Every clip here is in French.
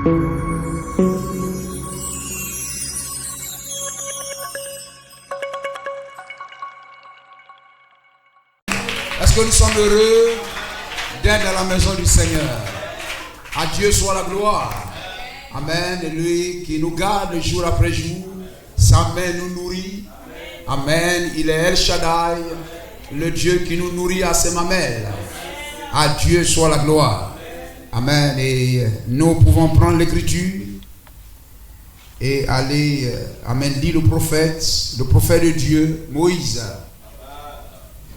Est-ce que nous sommes heureux d'être dans la maison du Seigneur? À Dieu soit la gloire. Amen. Et lui qui nous garde jour après jour, sa main nous nourrit. Amen. Il est El Shaddai, le Dieu qui nous nourrit à ses mamelles. À Dieu soit la gloire. Amen. Et nous pouvons prendre l'écriture et aller, amen, lire le prophète de Dieu, Moïse.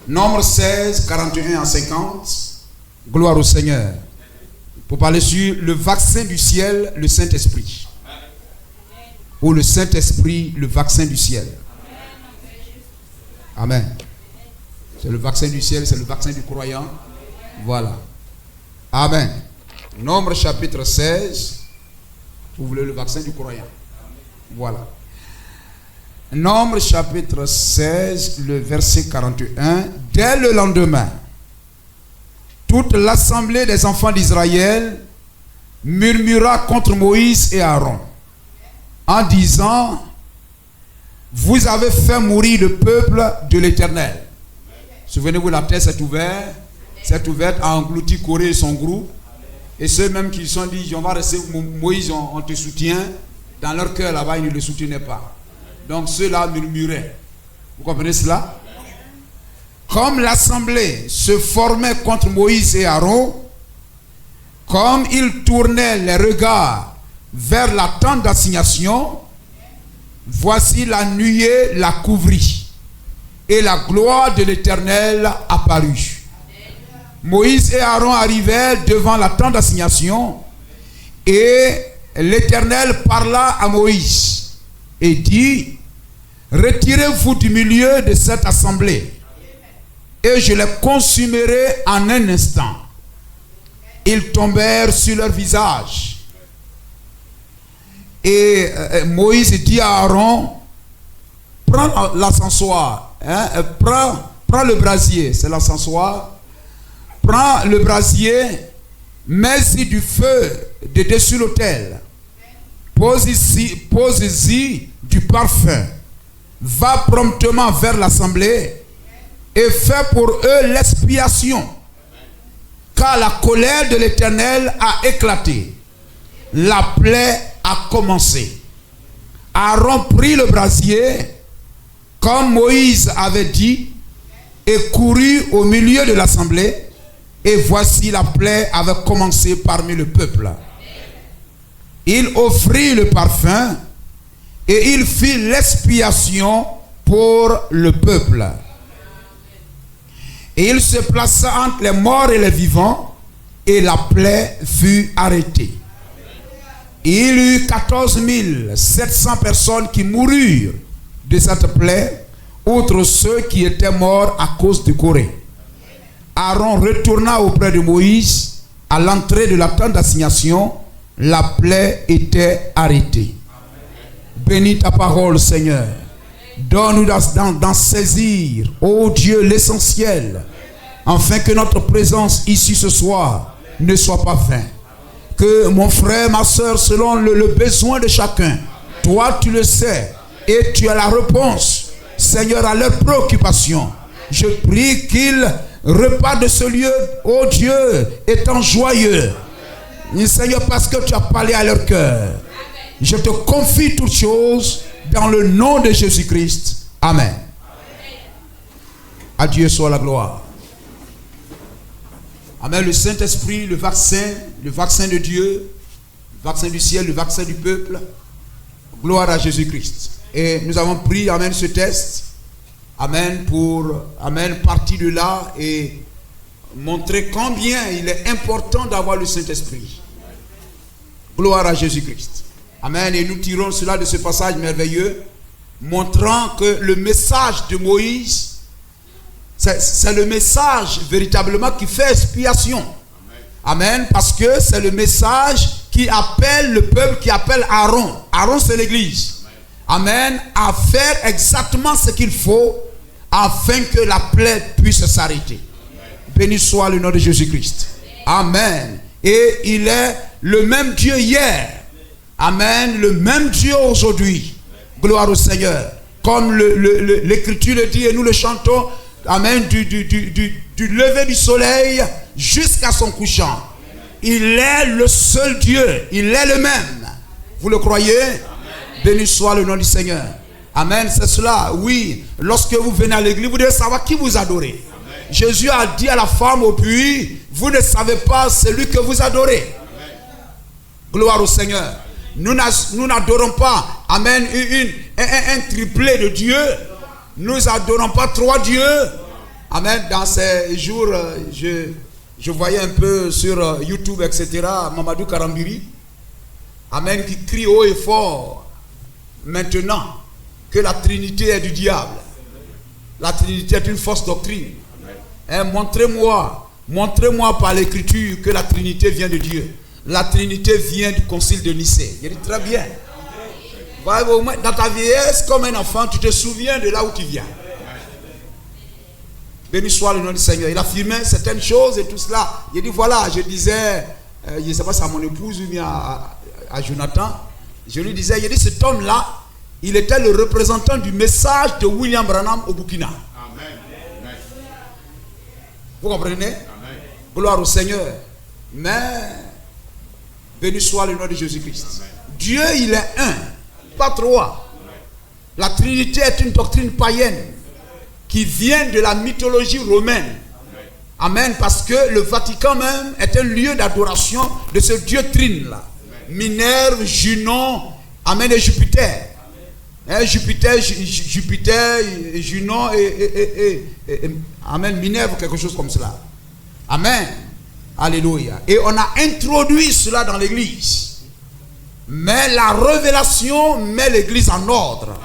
Nombre 16, 41 à 50. Gloire au Seigneur. Pour parler sur le vaccin du ciel, le Saint-Esprit. Ou le Saint-Esprit, le vaccin du ciel. Amen. C'est le vaccin du ciel, c'est le vaccin du croyant. Voilà. Amen. Nombre chapitre 16. Vous voulez le vaccin du croyant. Voilà. Nombre chapitre 16, le verset 41. Dès le lendemain, toute l'assemblée des enfants d'Israël murmura contre Moïse et Aaron en disant: vous avez fait mourir le peuple de l'Éternel. Souvenez-vous, la terre s'est ouverte, a englouti Corée et son groupe. Et ceux même qui se sont dit: on va rester, Moïse, on te soutient, dans leur cœur là-bas, ils ne le soutenaient pas. Donc ceux-là murmuraient. Vous comprenez cela? Comme l'assemblée se formait contre Moïse et Aaron, comme ils tournaient les regards vers la tente d'assignation, voici la nuée la couvrit, et la gloire de l'Éternel apparut. Moïse et Aaron arrivèrent devant la tente d'assignation, et l'Éternel parla à Moïse et dit: retirez-vous du milieu de cette assemblée, et je les consumerai en un instant. Ils tombèrent sur leur visage. Et Moïse dit à Aaron: prends l'encensoir, prends le brasier, c'est l'encensoir. Prends le brasier, mets-y du feu de dessus l'autel. Pose-y du parfum. Va promptement vers l'assemblée et fais pour eux l'expiation. Car la colère de l'Éternel a éclaté. La plaie a commencé. Aaron prit le brasier, comme Moïse avait dit, et courut au milieu de l'assemblée. Et voici la plaie avait commencé parmi le peuple. Il offrit le parfum et il fit l'expiation pour le peuple. Et il se plaça entre les morts et les vivants, et la plaie fut arrêtée. Il y eut 14 700 personnes qui moururent de cette plaie, outre ceux qui étaient morts à cause de Corée. Aaron retourna auprès de Moïse à l'entrée de la tente d'assignation. La plaie était arrêtée. Bénis ta parole, Seigneur. Donne-nous d'en saisir, ô Dieu, l'essentiel, afin que notre présence ici ce soir ne soit pas vaine. Que mon frère, ma soeur, selon le besoin de chacun, toi tu le sais et tu as la réponse, Seigneur, à leurs préoccupations. Je prie qu'ils repartent de ce lieu, ô Dieu, étant joyeux. Seigneur, parce que tu as parlé à leur cœur. Je te confie toutes choses dans le nom de Jésus-Christ. Amen. À Dieu soit la gloire. Amen. Le Saint-Esprit, le vaccin de Dieu, le vaccin du ciel, le vaccin du peuple. Gloire à Jésus-Christ. Et nous avons pris, amen, ce test. Amen, pour, amen, partir de là et montrer combien il est important d'avoir le Saint-Esprit. Gloire à Jésus-Christ. Amen. Et nous tirons cela de ce passage merveilleux, montrant que le message de Moïse, c'est le message véritablement qui fait expiation. Amen. Parce que c'est le message qui appelle le peuple, qui appelle Aaron. Aaron, c'est l'église. Amen. À faire exactement ce qu'il faut afin que la plaie puisse s'arrêter. Béni soit le nom de Jésus-Christ. Amen. Et il est le même Dieu hier, Amen. Le même Dieu aujourd'hui. Gloire au Seigneur. Comme l'Écriture le dit et nous le chantons. Amen. Du lever du soleil jusqu'à son couchant. Il est le seul Dieu. Il est le même. Vous le croyez? Béni soit le nom du Seigneur. Amen. C'est cela. Oui. Lorsque vous venez à l'église, vous devez savoir qui vous adorez. Amen. Jésus a dit à la femme au puits, vous ne savez pas celui que vous adorez. Amen. Gloire au Seigneur. Nous n'adorons pas, amen, un triplet de Dieu. Nous n'adorons pas 3 dieux. Amen. Dans ces jours, je voyais un peu sur YouTube, etc., Mamadou Karambiri, amen, qui crie haut et fort maintenant que la Trinité est du diable. La Trinité est une fausse doctrine. Hein, montrez-moi par l'Écriture que la Trinité vient de Dieu. La Trinité vient du concile de Nicée. Il dit très bien. Dans ta vieillesse, comme un enfant, tu te souviens de là où tu viens. Béni soit le nom du Seigneur. Il affirmait certaines choses et tout cela. Il dit voilà, je disais, je ne sais pas si à mon épouse ou bien à Jonathan, je lui disais, il dit cet homme-là, il était le représentant du message de William Branham au Burkina. Amen. Vous comprenez? Amen. Gloire au Seigneur. Mais, béni soit le nom de Jésus-Christ. Dieu, il est un, pas 3. La Trinité est une doctrine païenne qui vient de la mythologie romaine. Amen. Parce que le Vatican même est un lieu d'adoration de ce Dieu trine-là. Minerve, Junon, Amen, et Jupiter. Jupiter, Junon et Amen, Minerve, quelque chose comme cela. Amen. Alléluia. Et on a introduit cela dans l'église. Mais la révélation met l'église en ordre.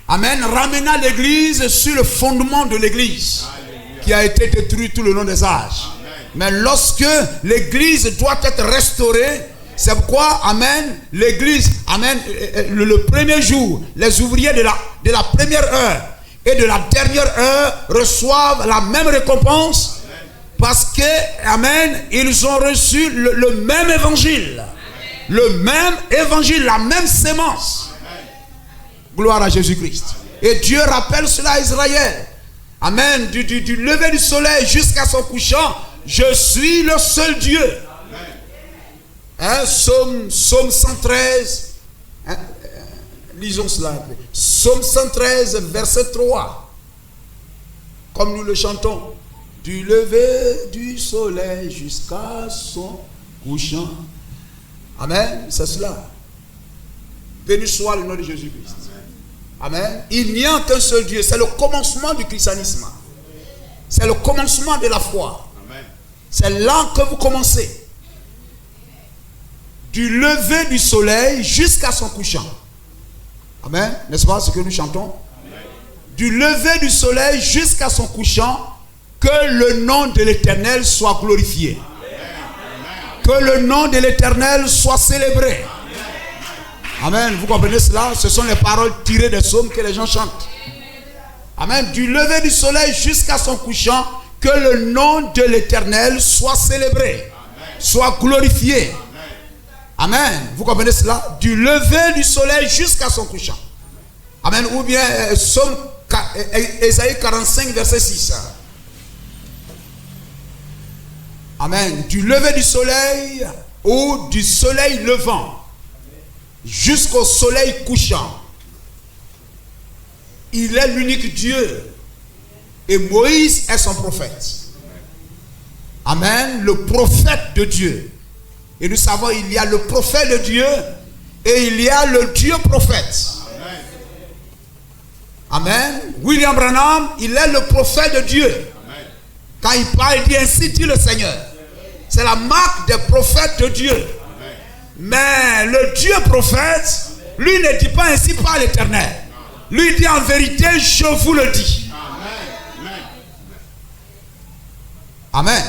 Amen. Ramenant l'église sur le fondement de l'église qui a été détruit tout le long des âges. Mais lorsque l'église doit être restaurée, c'est pourquoi, amen, l'église, amen, le premier jour, les ouvriers de la première heure et de la dernière heure reçoivent la même récompense parce que, amen, ils ont reçu le même évangile. Le même évangile, la même sémence. Gloire à Jésus-Christ. Et Dieu rappelle cela à Israël. Amen, du lever du soleil jusqu'à son couchant, je suis le seul Dieu. Hein, Psaume 113, hein, lisons cela. Psaume 113, verset 3. Comme nous le chantons. Du lever du soleil jusqu'à son couchant. Amen, c'est cela. Béni soit le nom de Jésus-Christ. Amen. Il n'y a qu'un seul Dieu. C'est le commencement du christianisme. C'est le commencement de la foi. C'est là que vous commencez. Du lever du soleil jusqu'à son couchant. Amen. N'est-ce pas ce que nous chantons? Amen. Du lever du soleil jusqu'à son couchant, que le nom de l'Éternel soit glorifié. Amen. Que le nom de l'Éternel soit célébré. Amen. Vous comprenez cela? Ce sont les paroles tirées des psaumes que les gens chantent. Amen. Du lever du soleil jusqu'à son couchant, que le nom de l'Éternel soit célébré, soit glorifié. Amen. Vous comprenez cela? Du lever du soleil jusqu'à son couchant. Amen. Ou bien Ésaïe 45, verset 6. Amen. Du lever du soleil ou du soleil levant jusqu'au soleil couchant. Il est l'unique Dieu. Et Moïse est son prophète. Amen. Le prophète de Dieu. Et nous savons, il y a le prophète de Dieu et il y a le Dieu prophète. Amen. William Branham, il est le prophète de Dieu. Amen. Quand il parle, il dit ainsi dit le Seigneur. C'est la marque des prophètes de Dieu. Amen. Mais le Dieu prophète, lui ne dit pas ainsi par l'Éternel. Lui dit en vérité, je vous le dis. Amen.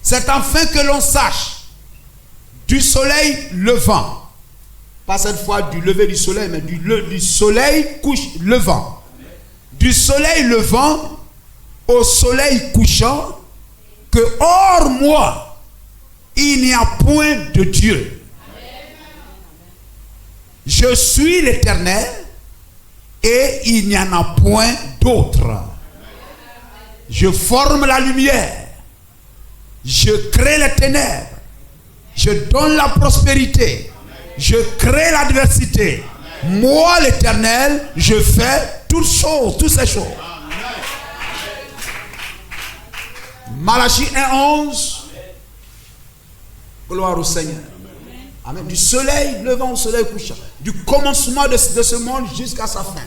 C'est enfin que l'on sache du soleil levant, pas cette fois du lever du soleil, mais du soleil levant, du soleil levant au soleil couchant, que hors moi, il n'y a point de Dieu. Je suis l'Éternel et il n'y en a point d'autre. Je forme la lumière. Je crée les ténèbres. Je donne la prospérité. Je crée l'adversité. Moi, l'Éternel, je fais toutes choses, toutes ces choses. Malachie 1:11. Gloire au Seigneur. Amen. Du soleil levant au soleil couchant. Du commencement de ce monde jusqu'à sa fin.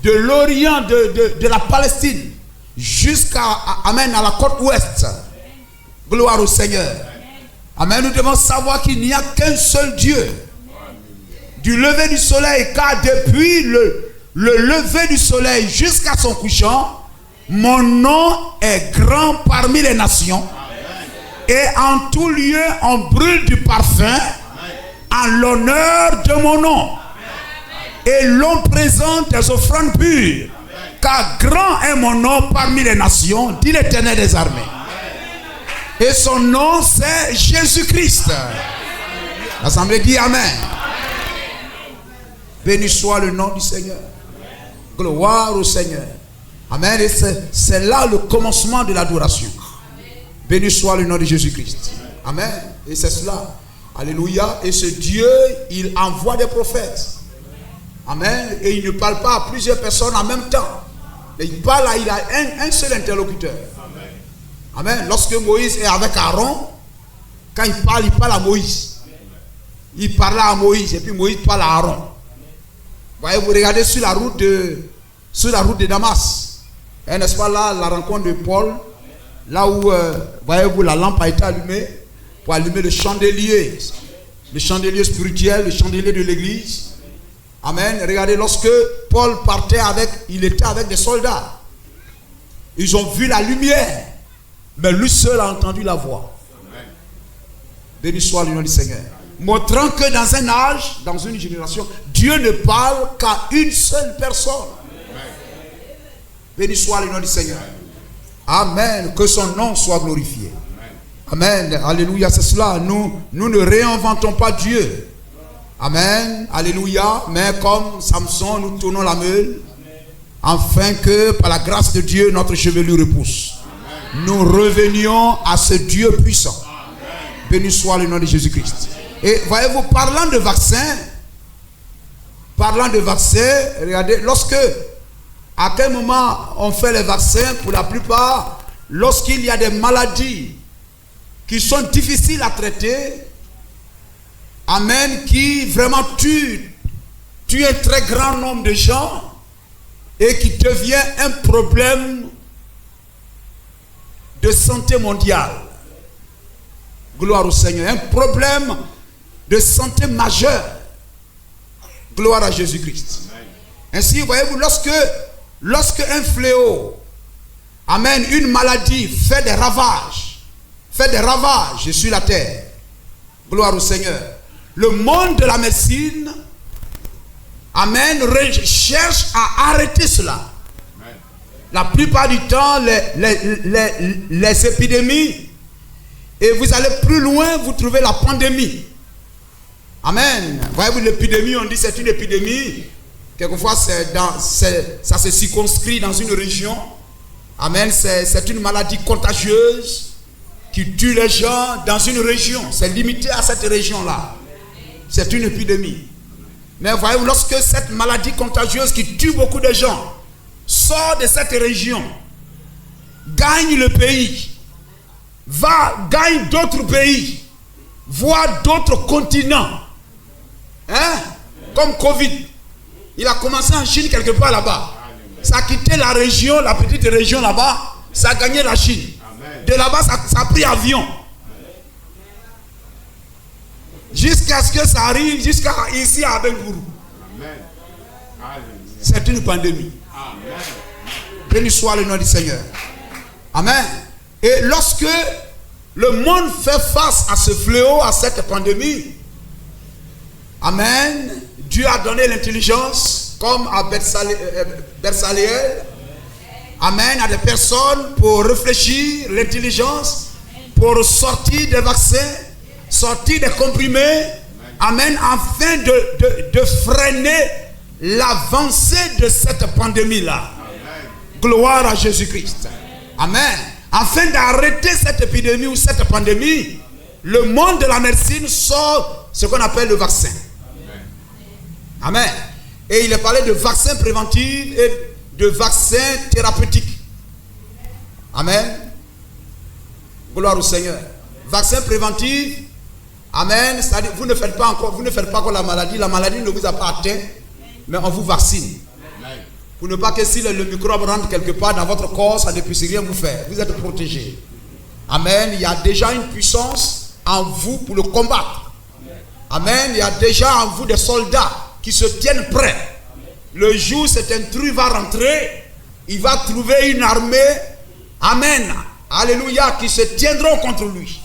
De l'Orient, de la Palestine, jusqu'à amen, à la côte ouest. Gloire au Seigneur. Amen. Nous devons savoir qu'il n'y a qu'un seul Dieu. Du lever du soleil, car depuis le lever du soleil jusqu'à son couchant, mon nom est grand parmi les nations. Et en tout lieu, on brûle du parfum en l'honneur de mon nom. Et l'on présente des offrandes pures. Car grand est mon nom parmi les nations, dit l'Éternel des armées. Et son nom, c'est Jésus-Christ. L'assemblée dit Amen. Béni soit le nom du Seigneur. Gloire au Seigneur. Amen. Et c'est là le commencement de l'adoration. Béni soit le nom de Jésus-Christ. Amen. Et c'est cela. Alléluia. Et ce Dieu, il envoie des prophètes. Amen. Et il ne parle pas à plusieurs personnes en même temps. Mais il parle, il a un seul interlocuteur. Amen. Lorsque Moïse est avec Aaron, quand il parle à Moïse. Il parle à Moïse et puis Moïse parle à Aaron. Voyez, vous regardez sur la route de Damas. N'est-ce pas là, la rencontre de Paul, là où, voyez-vous, la lampe a été allumée pour allumer le chandelier spirituel, le chandelier de l'église. Amen. Regardez, lorsque Paul partait il était avec des soldats. Ils ont vu la lumière, mais lui seul a entendu la voix. Béni soit le nom du Seigneur. Montrant que dans un âge, dans une génération, Dieu ne parle qu'à une seule personne. Béni soit le nom du Seigneur. Amen. Que son nom soit glorifié. Amen. Alléluia. C'est cela. Nous ne réinventons pas Dieu. Amen. Alléluia. Mais comme Samson, nous tournons la meule, afin que par la grâce de Dieu, notre chevelure repousse. Nous revenions à ce Dieu puissant. Béni soit le nom de Jésus-Christ. Et voyez-vous, parlant de vaccin, regardez, lorsque, à quel moment on fait les vaccins, pour la plupart, lorsqu'il y a des maladies qui sont difficiles à traiter, amen, qui vraiment tuent un très grand nombre de gens et qui devient un problème de santé mondiale. Gloire au Seigneur. Un problème de santé majeur. Gloire à Jésus-Christ. Ainsi, voyez-vous, lorsque un fléau, amen, une maladie fait des ravages sur la terre. Gloire au Seigneur. Le monde de la médecine, amen, cherche à arrêter cela. La plupart du temps, les épidémies, et vous allez plus loin, vous trouvez la pandémie. Amen. Voyez-vous, l'épidémie, on dit c'est une épidémie. Quelquefois, ça se circonscrit dans une région. Amen. C'est une maladie contagieuse qui tue les gens dans une région. C'est limité à cette région-là. C'est une épidémie. Mais voyez-vous, lorsque cette maladie contagieuse qui tue beaucoup de gens sort de cette région, gagne le pays, gagne d'autres pays, voire d'autres continents. Comme Covid. Il a commencé en Chine quelque part là-bas. Ça a quitté la région, la petite région là-bas, ça a gagné la Chine. De là-bas, ça a pris avion. Jusqu'à ce que ça arrive, jusqu'à ici à Bengourou. C'est une pandémie. Béni soit le nom du Seigneur. Amen. Et lorsque le monde fait face à ce fléau, à cette pandémie, amen, Dieu a donné l'intelligence, comme à Bersaleel, amen, à des personnes pour réfléchir, l'intelligence, pour sortir des vaccins, sortir des comprimés. Amen. Afin de freiner l'avancée de cette pandémie-là. Gloire à Jésus-Christ. Amen. Afin d'arrêter cette épidémie ou cette pandémie, le monde de la médecine sort ce qu'on appelle le vaccin. Amen. Et il est parlé de vaccins préventifs et de vaccins thérapeutiques. Amen. Gloire au Seigneur. Vaccin préventif. Amen. C'est-à-dire, vous ne faites pas encore la maladie ne vous a pas atteint, mais on vous vaccine. Pour ne pas que si le microbe rentre quelque part dans votre corps, ça ne puisse rien vous faire. Vous êtes protégé. Amen. Il y a déjà une puissance en vous pour le combattre. Amen. Il y a déjà en vous des soldats qui se tiennent prêts. Le jour où cet intrus va rentrer, il va trouver une armée. Amen. Alléluia. Qui se tiendront contre lui.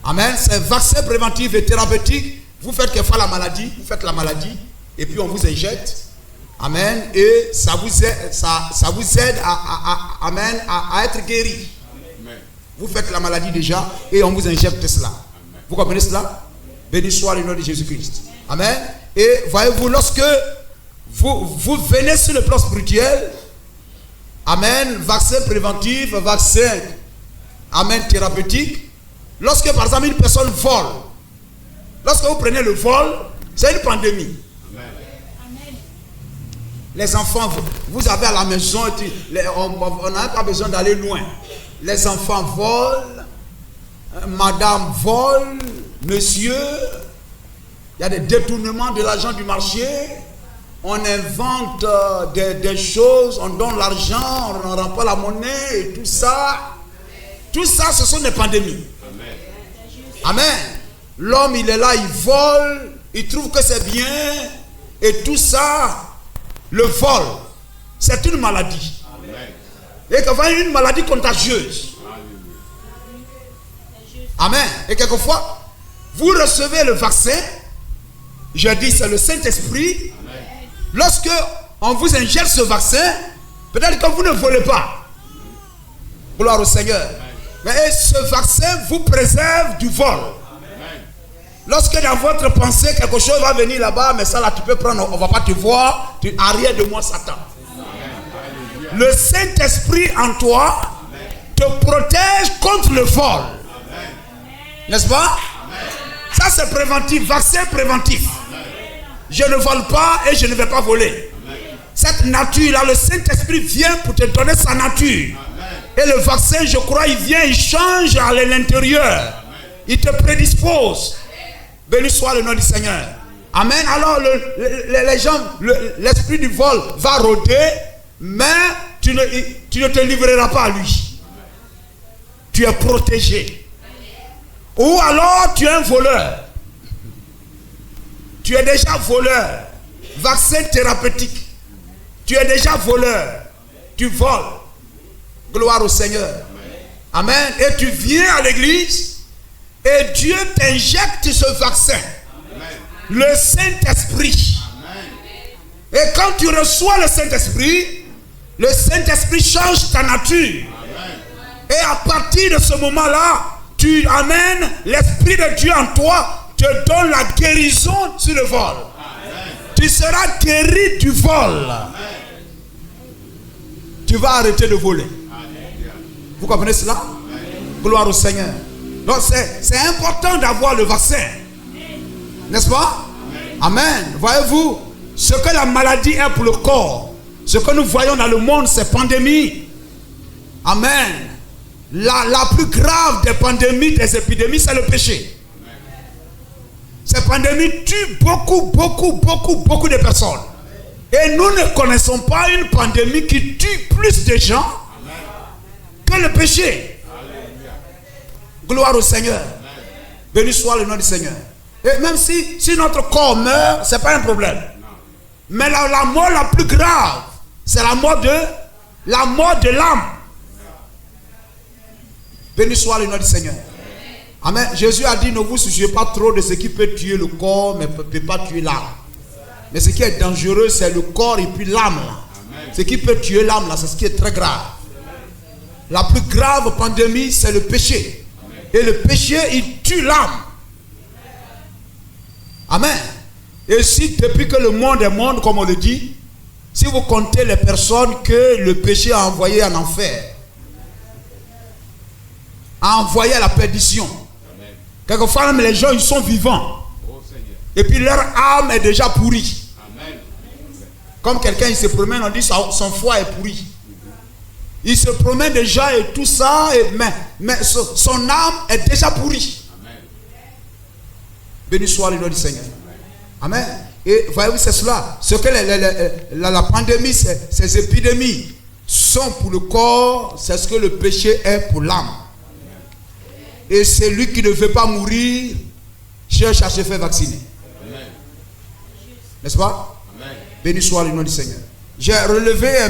Amen. Ces vaccins préventifs et thérapeutiques, vous faites quelquefois la maladie, vous faites la maladie, et puis on vous injecte. Amen. Et ça vous aide à être guéri. Amen. Vous faites la maladie déjà et on vous injecte cela. Amen. Vous comprenez cela? Béni soit le nom de Jésus-Christ. Amen. Et voyez-vous, lorsque vous venez sur le plan spirituel, amen, vaccin préventif, vaccin, amen, thérapeutique. Lorsque par exemple une personne vole, lorsque vous prenez le vol, c'est une pandémie. Les enfants, vous avez à la maison, on n'a pas besoin d'aller loin. Les enfants volent, madame vole, monsieur, il y a des détournements de l'argent du marché, on invente des choses, on donne l'argent, on ne rend pas la monnaie et tout ça. Tout ça, ce sont des pandémies. Amen. Amen. L'homme, il est là, il vole, il trouve que c'est bien, et tout ça. Le vol, c'est une maladie. Amen. Et quand il y a une maladie contagieuse. Amen. Et quelquefois, vous recevez le vaccin. Je dis, c'est le Saint-Esprit. Lorsque on vous injecte ce vaccin, peut-être que vous ne volez pas. Gloire au Seigneur. Amen. Mais ce vaccin vous préserve du vol. Lorsque dans votre pensée, quelque chose va venir là-bas, mais ça là, tu peux prendre, on ne va pas te voir, tu arrières de moi, Satan. Amen. Le Saint-Esprit en toi te protège contre le vol. N'est-ce pas? Amen. Ça, c'est préventif, vaccin préventif. Amen. Je ne vole pas et je ne vais pas voler. Amen. Cette nature-là, le Saint-Esprit vient pour te donner sa nature. Amen. Et le vaccin, je crois, il vient, il change à l'intérieur. Amen. Il te prédispose. Béni soit le nom du Seigneur. Amen. Alors les gens, l'esprit du vol va rôder, mais tu ne te livreras pas à lui. Tu es protégé. Ou alors tu es un voleur. Tu es déjà voleur. Vaccin thérapeutique. Tu es déjà voleur. Tu voles. Gloire au Seigneur. Amen. Et tu viens à l'église. Et Dieu t'injecte ce vaccin. Amen. Le Saint-Esprit. Amen. Et quand tu reçois le Saint-Esprit change ta nature. Amen. Et à partir de ce moment-là, tu amènes l'Esprit de Dieu en toi, te donne la guérison sur le vol. Amen. Tu seras guéri du vol. Amen. Tu vas arrêter de voler. Amen. Vous comprenez cela? Amen. Gloire au Seigneur. Donc c'est important d'avoir le vaccin. N'est-ce pas? Amen. Amen. Voyez-vous, ce que la maladie est pour le corps, ce que nous voyons dans le monde, c'est pandémie. Amen. La plus grave des pandémies, des épidémies, c'est le péché. Ces pandémies tuent beaucoup de personnes. Et nous ne connaissons pas une pandémie qui tue plus de gens que le péché. Gloire au Seigneur. Amen. Béni soit le nom du Seigneur. Et même si notre corps meurt, ce n'est pas un problème. Non. Mais la mort la plus grave, c'est la mort de l'âme. Béni soit le nom du Seigneur. Amen. Jésus a dit, ne vous souciez pas trop de ce qui peut tuer le corps, mais ne peut pas tuer l'âme. Mais ce qui est dangereux, c'est le corps et puis l'âme. Ce qui peut tuer l'âme, c'est ce qui est très grave. la plus grave pandémie, c'est le péché. Et le péché, il tue l'âme. Amen. Et si depuis que le monde est monde, comme on le dit, si vous comptez les personnes que le péché a envoyées en enfer, a envoyé à la perdition. Amen. Quelquefois même les gens ils sont vivants. Et puis leur âme est déjà pourrie. Amen. Comme quelqu'un il se promène, on dit son foie est pourri. Il se promène déjà et tout ça, mais son âme est déjà pourrie. Amen. Béni soit le nom du Seigneur. Amen. Et voyez-vous, c'est cela. Ce que la pandémie, ces épidémies sont pour le corps, c'est ce que le péché est pour l'âme. Et celui qui ne veut pas mourir cherche à se faire vacciner. N'est-ce pas? Amen. Béni soit le nom du Seigneur. J'ai relevé un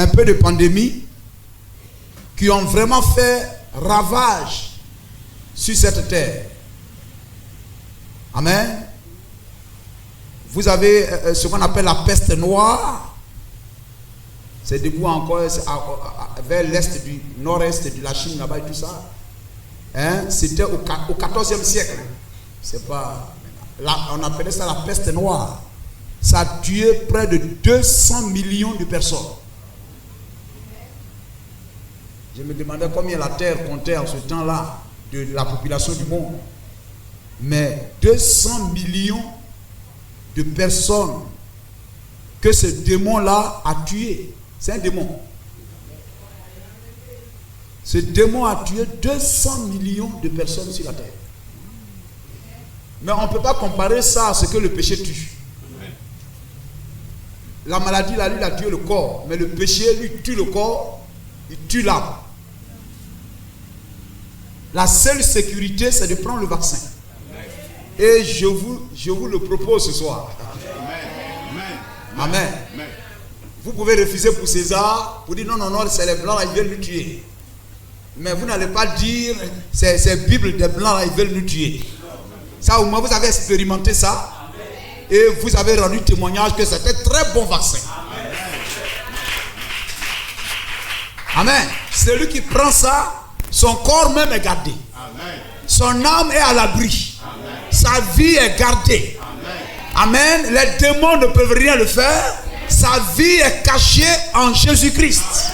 peu de pandémies qui ont vraiment fait ravage sur cette terre. Amen. Vous avez ce qu'on appelle la peste noire. C'est debout encore vers l'est du nord-est de la Chine, là-bas et tout ça. Hein? C'était au 14e siècle. C'est pas... Là, on appelait ça la peste noire. Ça a tué près de 200 millions de personnes. Je me demandais combien la terre comptait en ce temps-là de la population du monde. Mais 200 millions de personnes que ce démon-là a tué. C'est un démon. Ce démon a tué 200 millions de personnes sur la terre. Mais on ne peut pas comparer ça à ce que le péché tue. La maladie, là, lui, a tué le corps. Mais le péché, lui, tue le corps, il tue l'âme. La seule sécurité, c'est de prendre le vaccin. Et je vous le propose ce soir. Amen. Vous pouvez refuser pour César, pour dire non, c'est les blancs là, ils veulent nous tuer. Mais vous n'allez pas dire c'est Bible des blancs là, ils veulent nous tuer. Ça, au moins, vous avez expérimenté ça. Et vous avez rendu témoignage que c'était un très bon vaccin. Amen. Celui qui prend ça, son corps même est gardé. Son âme est à l'abri. Sa vie est gardée. Amen. Les démons ne peuvent rien le faire. Sa vie est cachée en Jésus-Christ.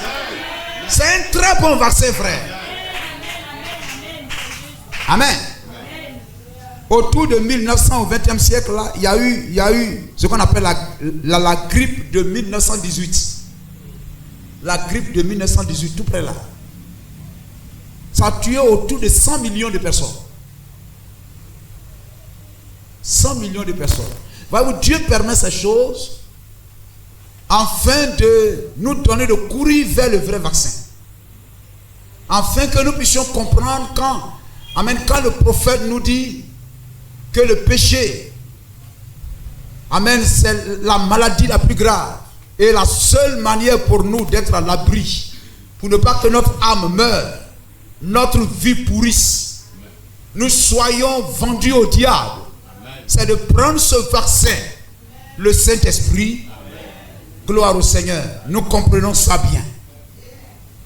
C'est un très bon vaccin, frère. Amen. Autour de 1900 au 20e siècle, là, il y a eu ce qu'on appelle la grippe de 1918. La grippe de 1918, tout près là. Ça a tué autour de 100 millions de personnes. 100 millions de personnes. Voyez-vous, Dieu permet ces choses afin de nous donner de courir vers le vrai vaccin. Afin que nous puissions comprendre quand le prophète nous dit que le péché, amen, c'est la maladie la plus grave. Et la seule manière pour nous d'être à l'abri, pour ne pas que notre âme meure, notre vie pourrisse, nous soyons vendus au diable, c'est de prendre ce vaccin, le Saint-Esprit. Gloire au Seigneur. Nous comprenons ça bien.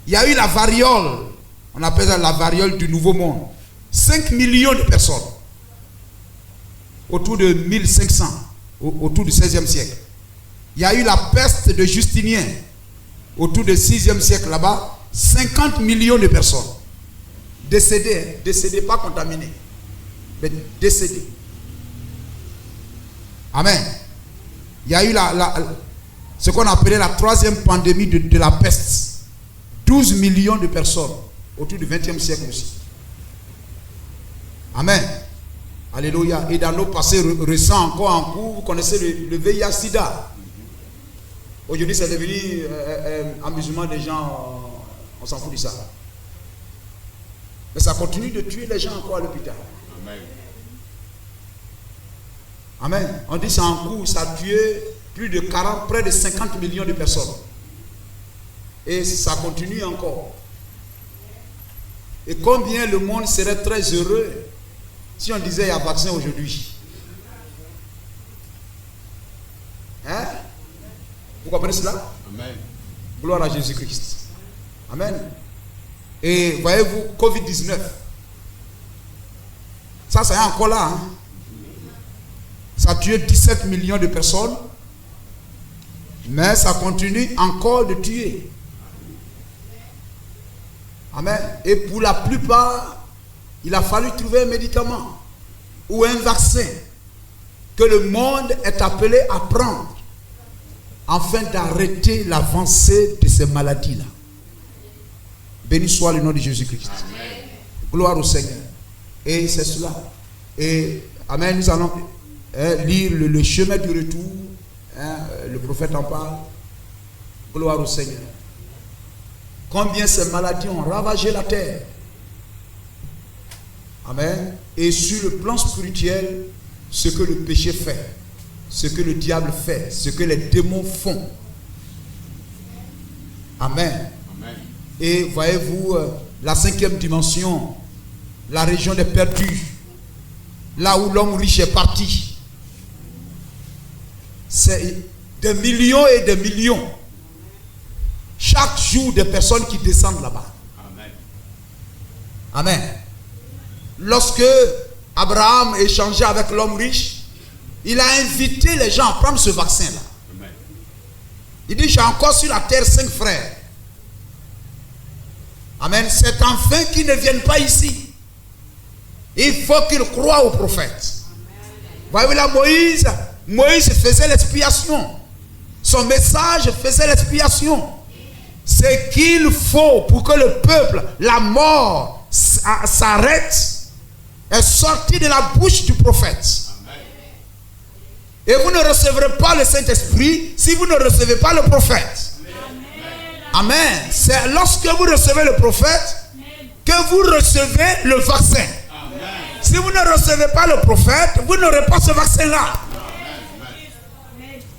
Il y a eu la variole, on appelle ça la variole du Nouveau Monde. 5 millions de personnes autour de 1500, autour du 16e siècle. Il y a eu la peste de Justinien autour du 6e siècle là-bas. 50 millions de personnes décédées, pas contaminées, mais décédées. Amen. Il y a eu ce qu'on appelait la 3e pandémie de la peste. 12 millions de personnes autour du 20e siècle aussi. Amen. Alléluia. Et dans nos passés récents encore en cours, vous connaissez le VIH-Sida. Aujourd'hui, c'est devenu amusement des gens. On s'en fout de ça. Mais ça continue de tuer les gens encore à l'hôpital. Amen. Amen. On dit que c'est en cours, ça a tué plus de 40, près de 50 millions de personnes. Et ça continue encore. Et combien le monde serait très heureux si on disait il y a vaccin aujourd'hui. Hein? Vous comprenez cela? Amen. Gloire à Jésus-Christ. Amen. Et voyez-vous, Covid-19, ça c'est encore là. Hein? Ça a tué 17 millions de personnes. Mais ça continue encore de tuer. Amen. Et pour la plupart, il a fallu trouver un médicament ou un vaccin que le monde est appelé à prendre afin d'arrêter l'avancée de ces maladies-là. Béni soit le nom de Jésus-Christ. Gloire au Seigneur. Et c'est cela. Et amen, nous allons lire le chemin du retour. Le prophète en parle. Gloire au Seigneur. Combien ces maladies ont ravagé la terre. Amen. Et sur le plan spirituel, ce que le péché fait, ce que le diable fait, ce que les démons font. Amen. Amen. Et voyez-vous, la 5e dimension, la région des perdus, là où l'homme riche est parti, c'est des millions et des millions. Chaque jour, des personnes qui descendent là-bas. Amen. Amen. Lorsque Abraham échangeait avec l'homme riche, il a invité les gens à prendre ce vaccin-là. Amen. Il dit, j'ai encore sur la terre 5 frères. Amen. C'est enfin qu'ils ne viennent pas ici. Il faut qu'ils croient au prophète. Voyez-vous là, Moïse faisait l'expiation. Son message faisait l'expiation. Ce qu'il faut pour que le peuple, la mort s'arrête, est sorti de la bouche du prophète. Amen. Et vous ne recevrez pas le Saint-Esprit si vous ne recevez pas le prophète. Amen. Amen. C'est lorsque vous recevez le prophète que vous recevez le vaccin. Amen. Si vous ne recevez pas le prophète, vous n'aurez pas ce vaccin-là.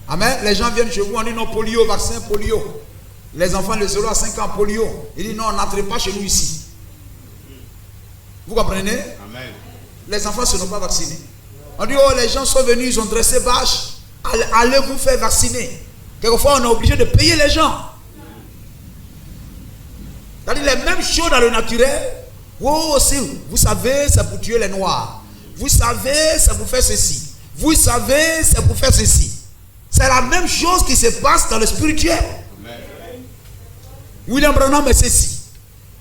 Amen. Les gens viennent chez vous, on dit non, polio, vaccin polio. Les enfants de 0 à 5 ans, polio. Ils disent non, on n'entre pas chez nous ici. Vous comprenez? Amen. Les enfants ne sont pas vaccinés. On dit oh, les gens sont venus, ils ont dressé vache. Allez vous faire vacciner. Quelquefois, on est obligé de payer les gens. C'est-à-dire les mêmes choses dans le naturel. Oh, aussi, vous savez, c'est pour tuer les noirs. Vous savez, c'est pour faire ceci. Vous savez, c'est pour faire ceci. C'est la même chose qui se passe dans le spirituel. Amen. William Branham, c'est ceci.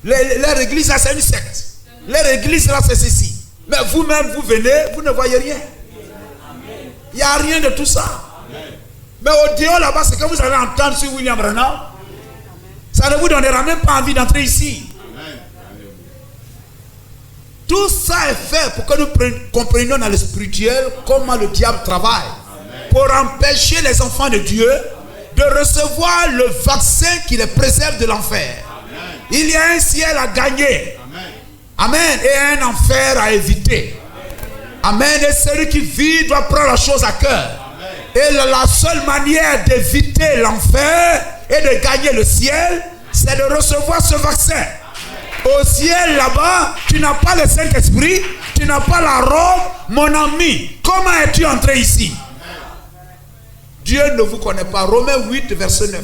Leur église là, c'est une secte. Leur église là, c'est ceci. Mais vous-même, vous venez, vous ne voyez rien. Il n'y a rien de tout ça. Amen. Mais au dehors là-bas, ce que vous allez entendre sur William Branham, ça ne vous donnera même pas envie d'entrer ici. Amen. Tout ça est fait pour que nous comprenions dans le spirituel comment le diable travaille. Amen. Pour empêcher les enfants de Dieu de recevoir le vaccin qui les préserve de l'enfer. Amen. Il y a un ciel à gagner. Amen. Amen. Et un enfer à éviter. Amen. Et celui qui vit doit prendre la chose à cœur. Et la seule manière d'éviter l'enfer et de gagner le ciel, c'est de recevoir ce vaccin. Au ciel là-bas, tu n'as pas le Saint-Esprit, tu n'as pas la robe. Mon ami, comment es-tu entré ici? Dieu ne vous connaît pas. Romains 8, verset 9.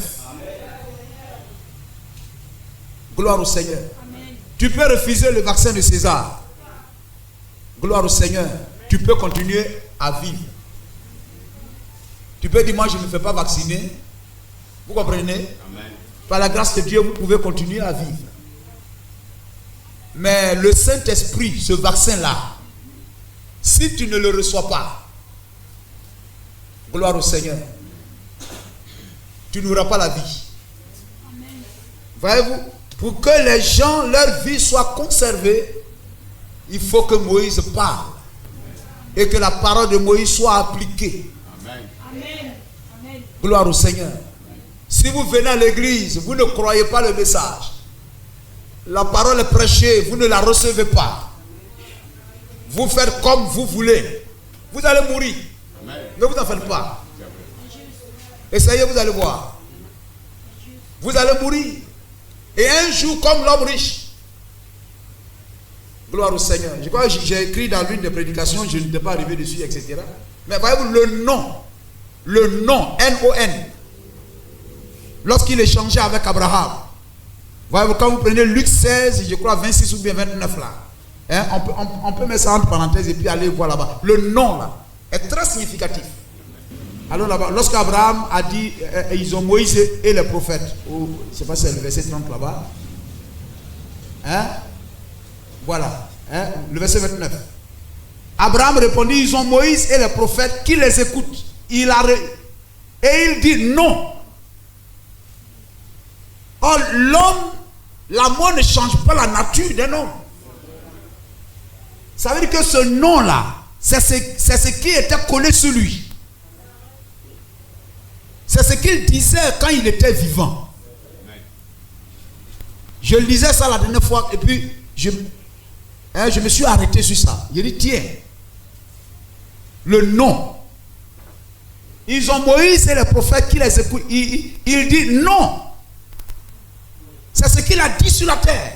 Gloire au Seigneur. Tu peux refuser le vaccin de César. Gloire au Seigneur. Tu peux continuer à vivre. Tu peux dire, moi je ne me fais pas vacciner. Vous comprenez? Amen. Par la grâce de Dieu, vous pouvez continuer à vivre. Mais le Saint-Esprit, ce vaccin-là, si tu ne le reçois pas, gloire au Seigneur, tu n'auras pas la vie. Voyez-vous, pour que les gens, leur vie soit conservée, il faut que Moïse parle. Et que la parole de Moïse soit appliquée. Amen. Gloire au Seigneur. Si vous venez à l'église, vous ne croyez pas le message. La parole est prêchée, vous ne la recevez pas. Vous faites comme vous voulez. Vous allez mourir. Amen. Ne vous en faites pas. Essayez, vous allez voir. Vous allez mourir. Et un jour, comme l'homme riche. Gloire au Seigneur. Je crois que j'ai écrit dans l'une des prédications, je n'étais pas arrivé dessus, etc. Mais voyez-vous, le nom, N-O-N, lorsqu'il échangeait avec Abraham, Voilà, quand vous prenez Luc 16, je crois 26 ou bien 29 là. Hein, on peut mettre ça entre parenthèses et puis aller voir là-bas. Le nom là est très significatif. Alors là-bas, lorsqu'Abraham a dit, ils ont Moïse et les prophètes, ou je ne sais pas si c'est le verset 30 là-bas. Hein? Voilà, hein? Le verset 29. Abraham répondit, ils ont Moïse et les prophètes qui les écoutent. Et il dit non. Or, l'homme, la mort ne change pas la nature d'un homme. Ça veut dire que ce nom-là, c'est ce qui était collé sur lui. C'est ce qu'il disait quand il était vivant. Je lisais ça la dernière fois et puis je me suis arrêté sur ça. J'ai dit, tiens, le nom. Ils ont Moïse et les prophètes qui les écoutent. Il dit non. C'est ce qu'il a dit sur la terre.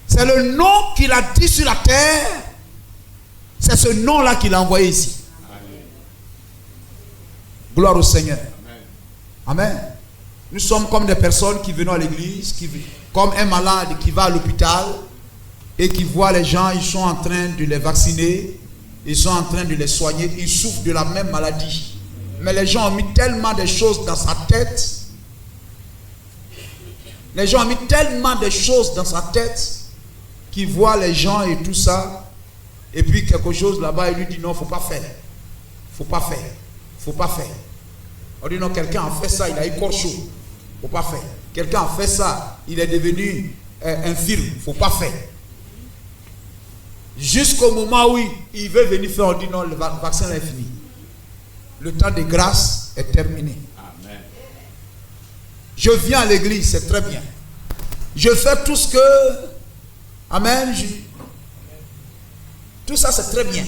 C'est le nom qu'il a dit sur la terre. C'est ce nom-là qu'il a envoyé ici. Gloire au Seigneur. Amen. Nous sommes comme des personnes qui venons à l'église, comme un malade qui va à l'hôpital et qui voit les gens, ils sont en train de les vacciner, ils sont en train de les soigner, ils souffrent de la même maladie. Mais les gens ont mis tellement de choses dans sa tête. Les gens ont mis tellement de choses dans sa tête qu'ils voient les gens et tout ça. Et puis quelque chose là-bas, il lui dit non, il ne faut pas faire. Il ne faut pas faire. Il ne faut pas faire. On dit non, quelqu'un a fait ça, il a eu corps chaud. Il ne faut pas faire. Quelqu'un a fait ça, il est devenu infirme. Il ne faut pas faire. Jusqu'au moment où il veut venir faire, on dit non, le vaccin est fini. Le temps de grâce est terminé. Amen. Je viens à l'église, c'est très bien. Je fais tout ce que... Amen. Tout ça, c'est très bien.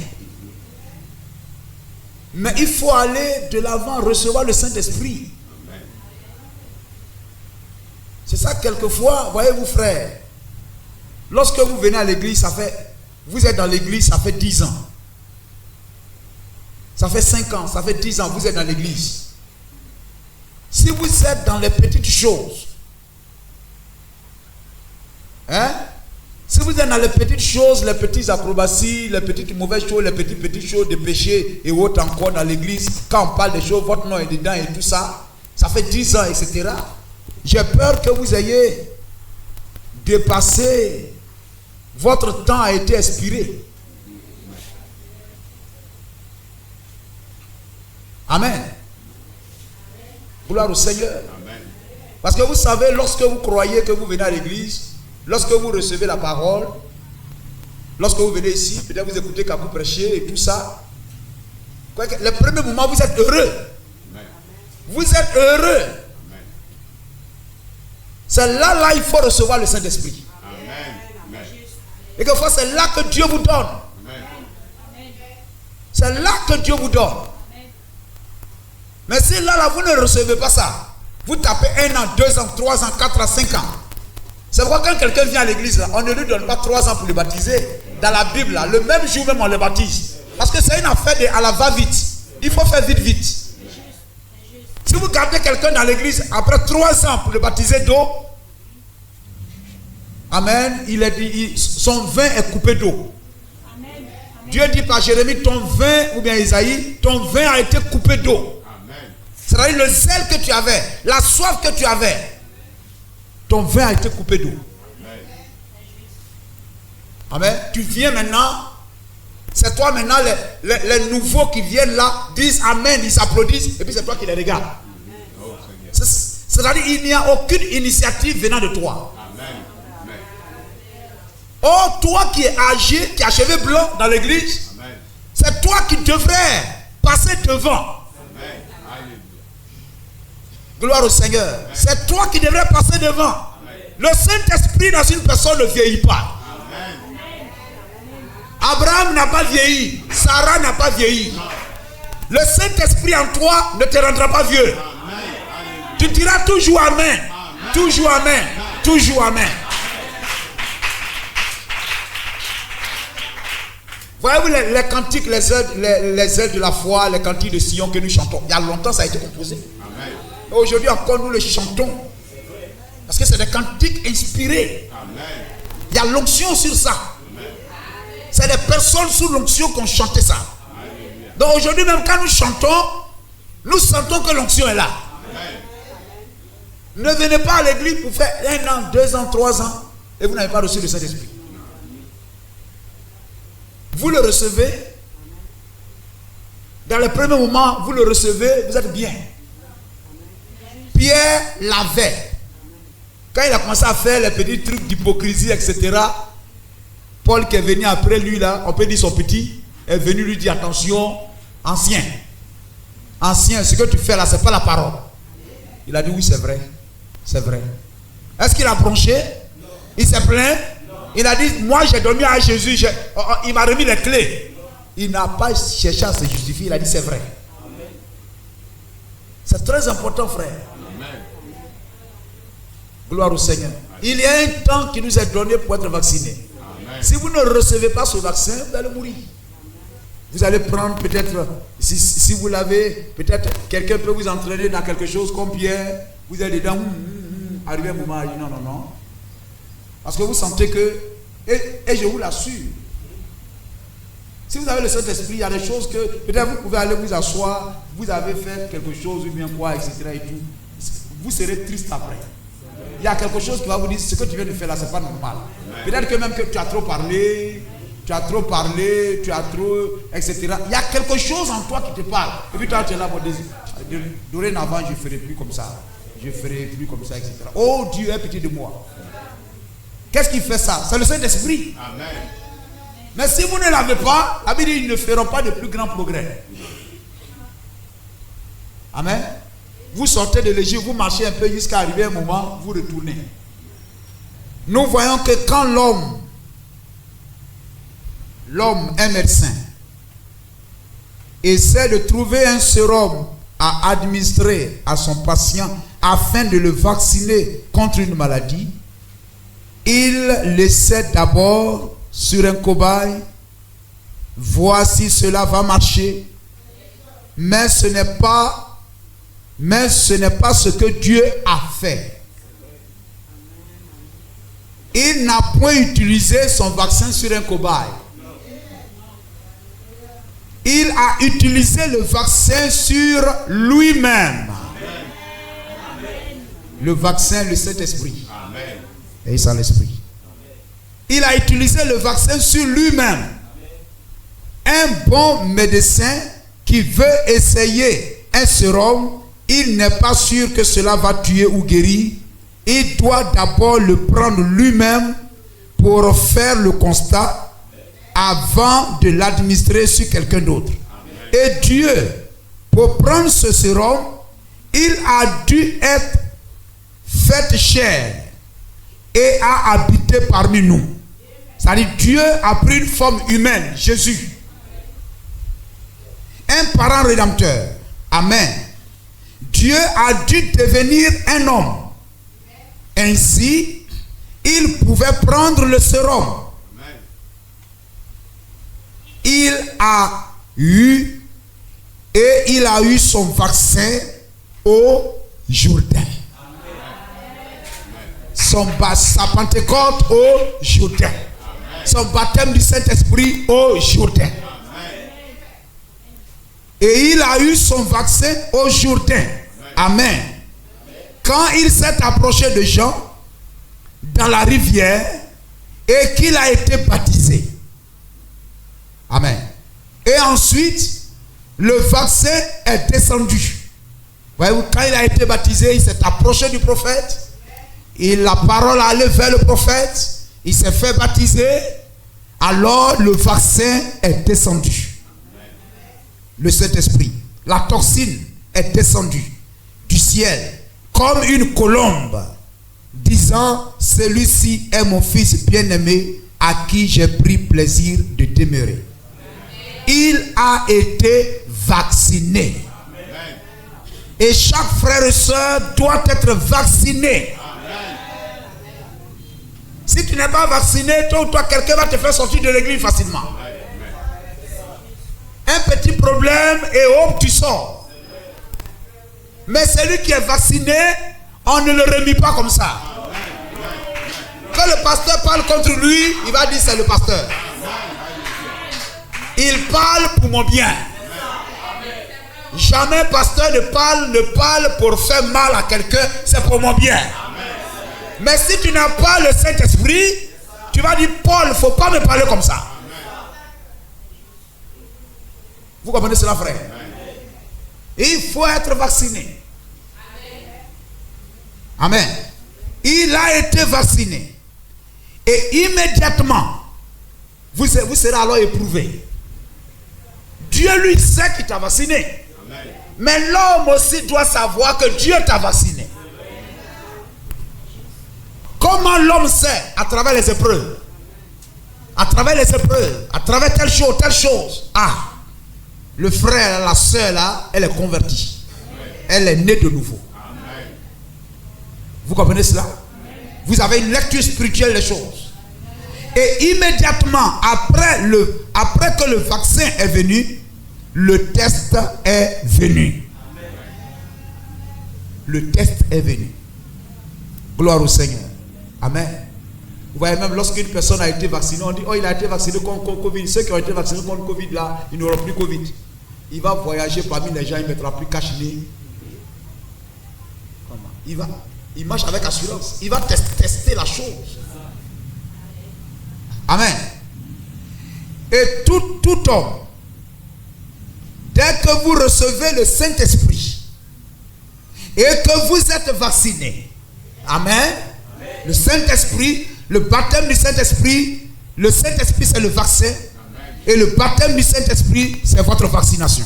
Mais il faut aller de l'avant, recevoir le Saint-Esprit. C'est ça, quelquefois, voyez-vous, frères, lorsque vous venez à l'église, vous êtes dans l'église, ça fait 10 ans. Ça fait 5 ans, ça fait 10 ans, vous êtes dans l'église. Si vous êtes dans les petites choses, hein? Si vous êtes dans les petites choses, les petites acrobaties, les petites mauvaises choses, les petites choses de péché et autres encore dans l'église, quand on parle des choses, votre nom est dedans et tout ça, ça fait 10 ans, etc. J'ai peur que vous ayez dépassé, votre temps a été expiré. Amen. Gloire au Seigneur. Amen. Parce que vous savez, lorsque vous croyez que vous venez à l'église, lorsque vous recevez la parole, lorsque vous venez ici, peut-être vous écoutez quand vous prêchez et tout ça, le premier moment, vous êtes heureux. Amen. Vous êtes heureux. Amen. C'est là, il faut recevoir le Saint-Esprit. Amen. Et quelquefois, c'est là que Dieu vous donne. Amen. C'est là que Dieu vous donne. Mais si là, vous ne recevez pas ça, vous tapez 1 an, 2 ans, 3 ans, 4 ans, 5 ans. C'est pourquoi quand quelqu'un vient à l'église, on ne lui donne pas 3 ans pour le baptiser. Dans la Bible, là, le même jour même, on le baptise. Parce que c'est une affaire à la va-vite. Il faut faire vite, vite. Si vous gardez quelqu'un dans l'église, après 3 ans pour le baptiser d'eau, amen, son vin est coupé d'eau. Dieu dit par Jérémie, ton vin, ou bien Isaïe, ton vin a été coupé d'eau. C'est-à-dire le zèle que tu avais, la soif que tu avais, ton vin a été coupé d'eau. Amen. Tu viens maintenant, c'est toi maintenant, les nouveaux qui viennent là, disent Amen, ils s'applaudissent, et puis c'est toi qui les regardes. C'est-à-dire il n'y a aucune initiative venant de toi. Oh, toi qui es âgé, qui as cheveux blancs dans l'église, c'est toi qui devrais passer devant. Gloire au Seigneur. C'est toi qui devrais passer devant. Amen. Le Saint-Esprit dans une personne ne vieillit pas. Amen. Abraham n'a pas vieilli. Sarah n'a pas vieilli. Le Saint-Esprit en toi ne te rendra pas vieux. Amen. Tu diras toujours Amen. Amen. Toujours Amen. Amen. Toujours Amen. Voyez-vous les cantiques, les ailes de la foi, les cantiques de Sion que nous chantons. Il y a longtemps ça a été composé. Amen. Aujourd'hui encore nous le chantons. c'est des cantiques inspirés. Il y a l'onction sur ça. C'est des personnes sous l'onction qui ont chanté ça. Donc aujourd'hui même quand nous chantons, nous sentons que l'onction est là. Ne venez pas à l'église pour faire 1 an, 2 ans, 3 ans et vous n'avez pas reçu le Saint-Esprit. Vous le recevez. Dans le premier moment, vous le recevez, vous êtes bien. Pierre l'avait. Quand il a commencé à faire les petits trucs d'hypocrisie, etc., Paul qui est venu après lui, là, on peut dire son petit, est venu lui dire attention, ancien, ce que tu fais là, c'est pas la parole. Il a dit oui, c'est vrai. C'est vrai. Est-ce qu'il a bronché? Il s'est plaint? Il a dit moi j'ai dormi à Jésus, il m'a remis les clés. Il n'a pas cherché à se justifier, il a dit c'est vrai. C'est très important, frère. Gloire au Seigneur. Il y a un temps qui nous est donné pour être vacciné. Si vous ne recevez pas ce vaccin, vous allez mourir. Vous allez prendre peut-être, si vous l'avez, peut-être quelqu'un peut vous entraîner dans quelque chose comme Pierre. Vous allez dedans, arrivé un moment, il dit non. Parce que vous sentez que, et je vous l'assure, si vous avez le Saint-Esprit, il y a des choses que, peut-être vous pouvez aller vous asseoir, vous avez fait quelque chose, ou bien quoi, etc. et tout. Vous serez triste après. Il y a quelque chose qui va vous dire, ce que tu viens de faire là, c'est pas normal. Peut-être que même que tu as trop parlé, etc. Il y a quelque chose en toi qui te parle. Et puis toi, tu es là, dorénavant, je ne ferai plus comme ça. Etc. Oh Dieu, aie pitié de moi. Qu'est-ce qui fait ça? C'est le Saint-Esprit. Amen. Mais si vous ne l'avez pas, la Bible dit ils ne feront pas de plus grands progrès. Amen. Vous sortez de l'Égypte, vous marchez un peu jusqu'à arriver un moment, vous retournez. Nous voyons que quand l'homme, un médecin, essaie de trouver un sérum à administrer à son patient afin de le vacciner contre une maladie, il l'essaie d'abord sur un cobaye, voir si cela va marcher, mais ce n'est pas ce que Dieu a fait. Il n'a point utilisé son vaccin sur un cobaye. Il a utilisé le vaccin sur lui-même. Le vaccin, le Saint-Esprit. Et ça, l'Esprit. Il a utilisé le vaccin sur lui-même. Un bon médecin qui veut essayer un sérum, il n'est pas sûr que cela va tuer ou guérir. Il doit d'abord le prendre lui-même pour faire le constat avant de l'administrer sur quelqu'un d'autre. Et Dieu, pour prendre ce sérum, il a dû être fait chair et a habité parmi nous. C'est-à-dire Dieu a pris une forme humaine, Jésus. Un parent rédempteur. Amen. Dieu a dû devenir un homme. Ainsi, il pouvait prendre le sérum. Il a eu son vaccin au Jourdain. Sa Pentecôte au Jourdain. Son baptême du Saint-Esprit au Jourdain. Et il a eu son vaccin au Jourdain. Amen. Quand il s'est approché de Jean dans la rivière et qu'il a été baptisé. Amen. Et ensuite, le vaccin est descendu. Voyez-vous, quand il a été baptisé, il s'est approché du prophète. Et la parole allait vers le prophète. Il s'est fait baptiser. Alors le vaccin est descendu. Le Saint-Esprit, la toxine est descendue du ciel comme une colombe, disant, celui-ci est mon fils bien-aimé à qui j'ai pris plaisir de demeurer. Il a été vacciné. Et chaque frère et soeur doit être vacciné. Si tu n'es pas vacciné, toi, quelqu'un va te faire sortir de l'église facilement. Un petit problème et hop, tu sors. Mais celui qui est vacciné, on ne le remet pas comme ça. que le pasteur parle contre lui, il va dire c'est le pasteur. Il parle pour mon bien. Jamais pasteur ne parle pour faire mal à quelqu'un, c'est pour mon bien. Mais si tu n'as pas le Saint-Esprit, tu vas dire Paul, il ne faut pas me parler comme ça. Vous comprenez cela, frère? Il faut être vacciné. Amen. Il a été vacciné. Et immédiatement, vous serez alors éprouvé. Dieu lui sait qu'il t'a vacciné. Mais l'homme aussi doit savoir que Dieu t'a vacciné. Comment l'homme sait? À travers les épreuves. À travers les épreuves. À travers telle chose. Ah, le frère, la soeur là, elle est convertie. Elle est née de nouveau. Vous comprenez cela? Vous avez une lecture spirituelle des choses. Et immédiatement, après que le vaccin est venu, le test est venu. Le test est venu. Gloire au Seigneur. Amen. Vous voyez, même lorsqu'une personne a été vaccinée, on dit, oh, il a été vacciné contre Covid. Ceux qui ont été vaccinés contre Covid, là, ils n'auront plus Covid. Il va voyager parmi les gens, il ne mettra plus cache-nez. Il marche avec assurance. Il va tester la chose. Amen. Et tout homme, dès que vous recevez le Saint-Esprit et que vous êtes vacciné, amen, le Saint-Esprit, le baptême du Saint-Esprit, le Saint-Esprit c'est le vaccin, et le baptême du Saint-Esprit c'est votre vaccination.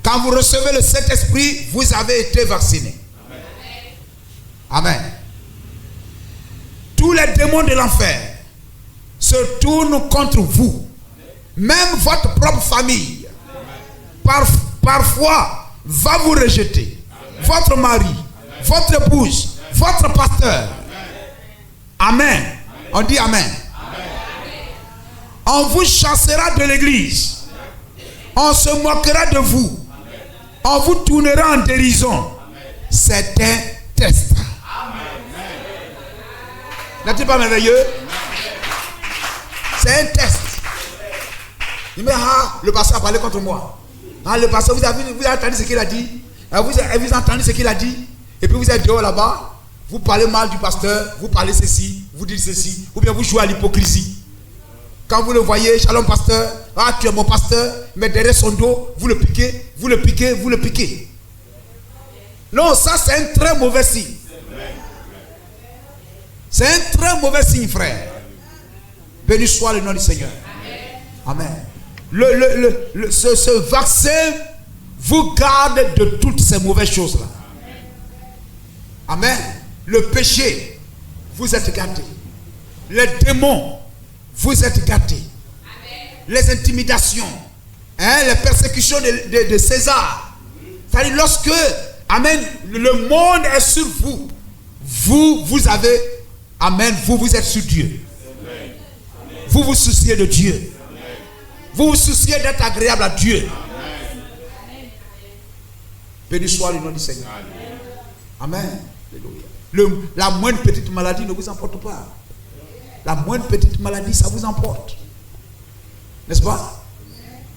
Quand vous recevez le Saint-Esprit, vous avez été vacciné. Amen. Tous les démons de l'enfer se tournent contre vous. Même votre propre famille parfois va vous rejeter. Votre mari, votre épouse, votre pasteur. Amen. On dit amen. On vous chassera de l'église. On se moquera de vous. On vous tournera en dérision. C'est un test. N'est-il pas merveilleux? C'est un test. Il me dit, ah, le pasteur a parlé contre moi. Ah, le pasteur, vous avez entendu ce qu'il a dit? Vous avez entendu ce qu'il a dit? Et puis vous êtes dehors là-bas, vous parlez mal du pasteur, vous parlez ceci, vous dites ceci, ou bien vous jouez à l'hypocrisie. Quand vous le voyez, shalom pasteur, ah, tu es mon pasteur, mais derrière son dos, vous le piquez, vous le piquez, vous le piquez. Non, ça c'est un très mauvais signe. C'est un très mauvais signe, frère. Béni soit le nom du Seigneur. Amen. Ce vaccin vous garde de toutes ces mauvaises choses-là. Amen. Le péché, vous êtes gâtés. Les démons, vous êtes gâtés. Les intimidations, les persécutions de César. C'est-à-dire lorsque, amen, le monde est sur vous, vous avez, amen, vous êtes sur Dieu. Vous vous souciez de Dieu. Vous vous souciez d'être agréable à Dieu. Béni soit le nom du Seigneur. Amen. La moindre petite maladie ne vous emporte pas. La moindre petite maladie, ça vous emporte. N'est-ce pas?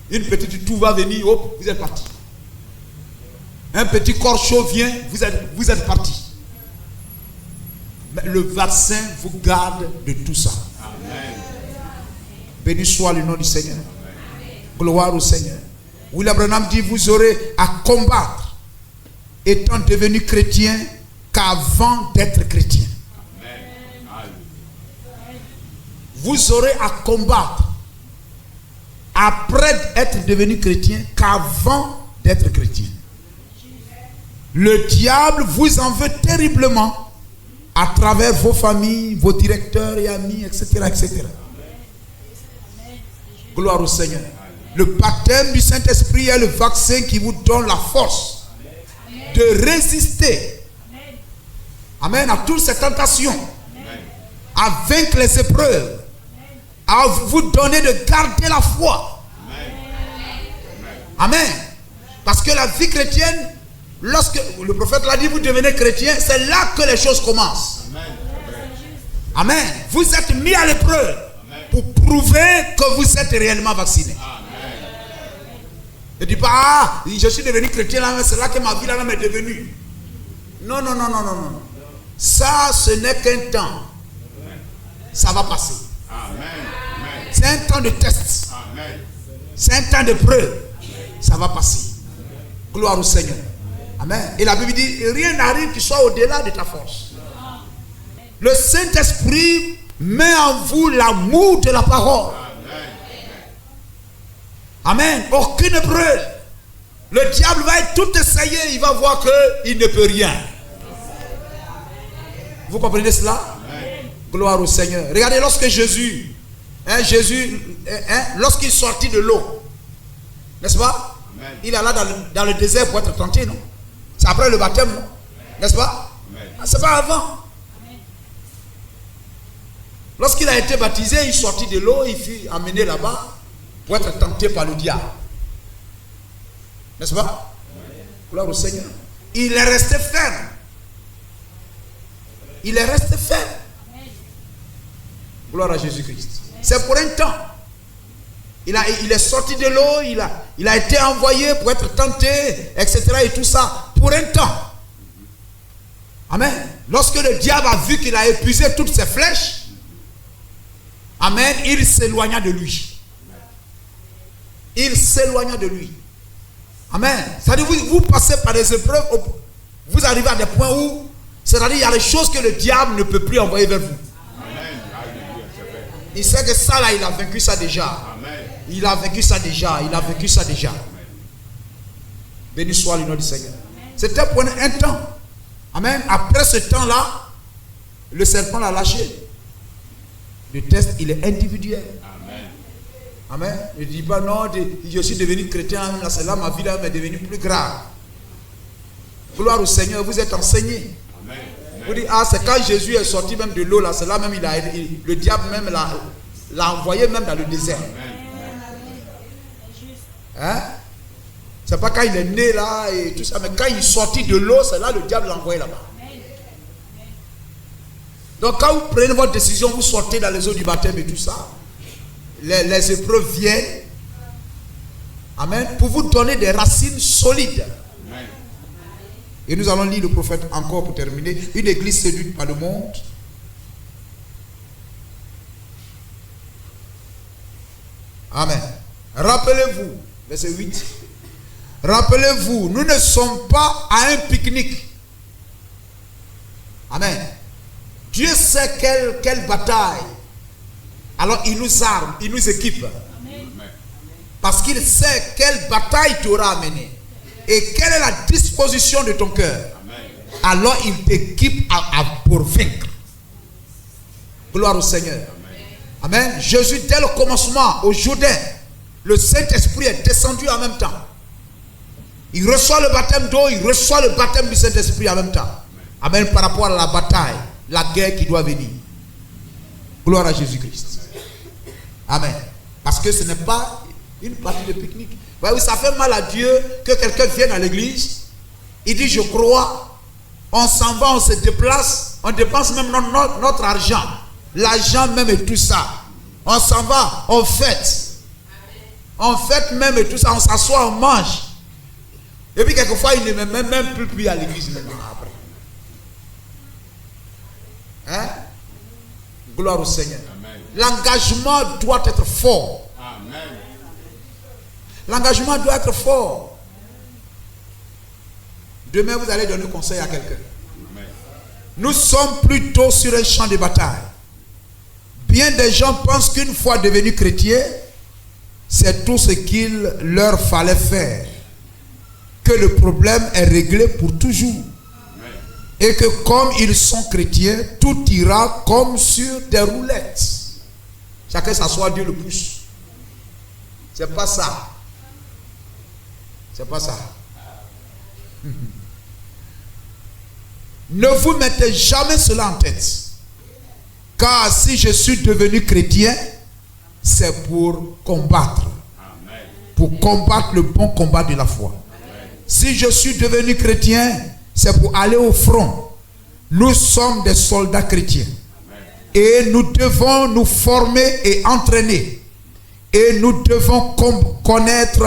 Une petite tout va venir, hop, vous êtes parti. Un petit corps chaud vient, vous êtes parti. Mais le vaccin vous garde de tout ça. Amen. Béni soit le nom du Seigneur. Amen. Gloire au Seigneur. William Branham dit, vous aurez à combattre étant devenu chrétien qu'avant d'être chrétien. Amen. Vous aurez à combattre après être devenu chrétien qu'avant d'être chrétien. Le diable vous en veut terriblement à travers vos familles, vos directeurs et amis, etc. etc. Gloire au Seigneur. Le baptême du Saint-Esprit est le vaccin qui vous donne la force de résister, amen, à toutes ces tentations, à vaincre les épreuves, à vous donner de garder la foi. Amen. Parce que la vie chrétienne, lorsque le prophète l'a dit, vous devenez chrétien, c'est là que les choses commencent. Amen. Vous êtes mis à l'épreuve pour prouver que vous êtes réellement vacciné. Ne dis pas, je suis devenu chrétien là, c'est là que ma vie là est devenue. Non. Ça, ce n'est qu'un temps. Ça va passer. C'est un temps de test. C'est un temps de preuve. Ça va passer. Gloire au Seigneur. Amen. Et la Bible dit, rien n'arrive qui soit au-delà de ta force. Le Saint-Esprit met en vous l'amour de la parole. Amen. Aucune preuve. Le diable va être tout essayé. Il va voir qu'il ne peut rien. Vous comprenez cela? Amen. Gloire au Seigneur. Regardez, lorsque Jésus, lorsqu'il sortit de l'eau, n'est-ce pas? Amen. Il alla dans le désert pour être tenté, non? C'est après le baptême, non? N'est-ce pas? C'est pas avant. Lorsqu'il a été baptisé, il sortit de l'eau, il fut amené là-bas pour être tenté par le diable. N'est-ce pas? Gloire au Seigneur. Il est resté ferme. Il est resté ferme. Gloire à Jésus-Christ. C'est pour un temps. Il est sorti de l'eau, il a été envoyé pour être tenté, etc. et tout ça, pour un temps. Amen. Lorsque le diable a vu qu'il a épuisé toutes ses flèches, amen, il s'éloigna de lui. Il s'éloigna de lui. Amen. C'est-à-dire, vous passez par des épreuves, vous arrivez à des points où, c'est-à-dire, il y a des choses que le diable ne peut plus envoyer vers vous. Amen. Il sait que ça, là, il a vaincu ça déjà. Amen. Il a vaincu ça déjà. Il a vaincu ça déjà. Amen. Béni soit le nom du Seigneur. C'était pour un temps. Amen. Après ce temps-là, le serpent l'a lâché. Le test, il est individuel. Amen. Amen. Ne dis pas non, je suis devenu chrétien, là, c'est là, ma vie là, est devenue plus grave. Gloire au Seigneur, vous êtes enseigné. Amen. Vous dites, ah, c'est quand Jésus est sorti même de l'eau, là, c'est là même, le diable même l'a envoyé même dans le désert. Hein? C'est pas quand il est né là et tout ça, mais quand il est sorti de l'eau, c'est là le diable l'a envoyé là-bas. Donc quand vous prenez votre décision, vous sortez dans les eaux du baptême et tout ça, les épreuves viennent, amen, pour vous donner des racines solides. Amen. Et nous allons lire le prophète encore pour terminer. Une église séduite par le monde. Amen. Rappelez-vous, verset 8. Rappelez-vous, nous ne sommes pas à un pique-nique. Amen. Dieu sait quelle bataille. Alors il nous arme, il nous équipe. Amen. Parce qu'il sait quelle bataille tu auras à mener. Et quelle est la disposition de ton cœur. Amen. Alors il t'équipe pour vaincre. Gloire au Seigneur. Amen. Amen. Jésus, dès le commencement, au Jourdain, le Saint-Esprit est descendu en même temps. Il reçoit le baptême d'eau, il reçoit le baptême du Saint-Esprit en même temps. Amen. Par rapport à la bataille, la guerre qui doit venir. Gloire à Jésus-Christ. Amen. Parce que ce n'est pas une partie de pique-nique. Voyez, ça fait mal à Dieu que quelqu'un vienne à l'église. Il dit, je crois. On s'en va, on se déplace. On dépense même notre argent. L'argent même et tout ça. On s'en va, on fête. On fête même et tout ça. On s'assoit, on mange. Et puis quelquefois, il ne met même plus à l'église maintenant après. Hein? Gloire au Seigneur. L'engagement doit être fort. Amen. L'engagement doit être fort. Demain, vous allez donner conseil à quelqu'un. Nous sommes plutôt sur un champ de bataille. Bien des gens pensent qu'une fois devenus chrétiens, c'est tout ce qu'il leur fallait faire. Que le problème est réglé pour toujours. Et que comme ils sont chrétiens, tout ira comme sur des roulettes. Chacun s'assoit, Dieu le pousse. C'est pas ça. C'est pas ça. Ne vous mettez jamais cela en tête. Car si je suis devenu chrétien, c'est pour combattre. Pour combattre le bon combat de la foi. Si je suis devenu chrétien, c'est pour aller au front. Nous sommes des soldats chrétiens. Et nous devons nous former et entraîner. Et nous devons connaître